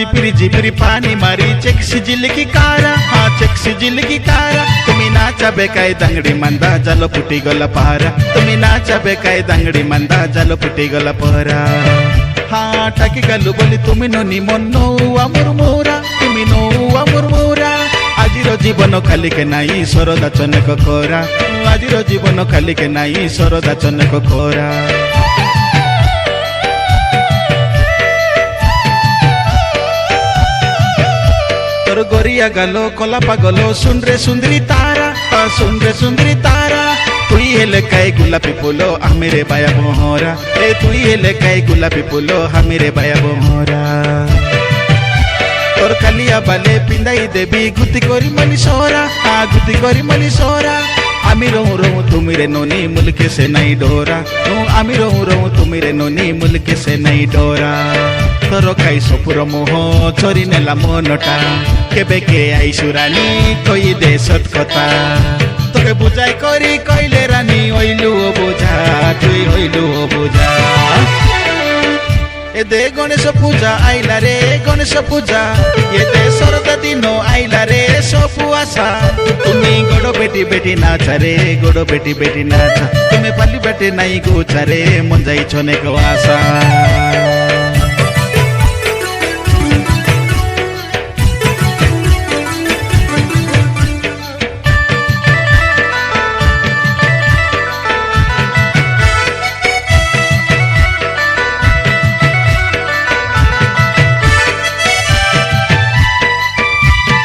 झिपिरी पानी मारी चेक सिजिल की कारा चेक सिजिल की कारा तुम्ही नाचबेकाय दांगडी मंदा जालो फुटी गला पारा तुम्ही नाचबेकाय दांगडी मंदा जालो फुटी गला पारा ठाकी गलु बोली तुम्ही नोनी मनो मुरमुरा तुम्ही नो मुरमुरा आजिर जीवन खाली के नाई सरदा चनक खोरा आजिर जीवन खाली के नाई सरदा चनक खोरा तोर गोरिया गालो कोला पागलो सुन रे सुंदरी तारा तुई हेले काय गुलाबी फूलो हमेरे बाया मोहरा रे तुई हेले काय गुलाबी फूलो हमेरे बाया मोहरा तोर कालिया बाले पिंदाई देवी गुती करी मनी सोरा गुती करी मनी सोरा आमी रहूं रहूं तुमी रे नोनी मुल्के से नहीं डोरा आमी रहूं रहूं तुमी रे नोनी मुल्के से नहीं डोरा तोर खाई सपुर मोह चोरी नेला मनटा केबे के आई सुरानी कोई दे सत कथा तोके बुझाई करी कइले रानी ओइलु बुझा तुई ओइलु बुझा ए दे गणेश पूजा आइला रे गणेश पूजा ये दे सरदा दिनो आइला रे सोपु आशा तुम्ही गोडो बेटी बेटी नाचा रे गोडो बेटी बेटी नाचा तुम्ही पाली बेटी नाई गोचा रे मन जाई छने को आशा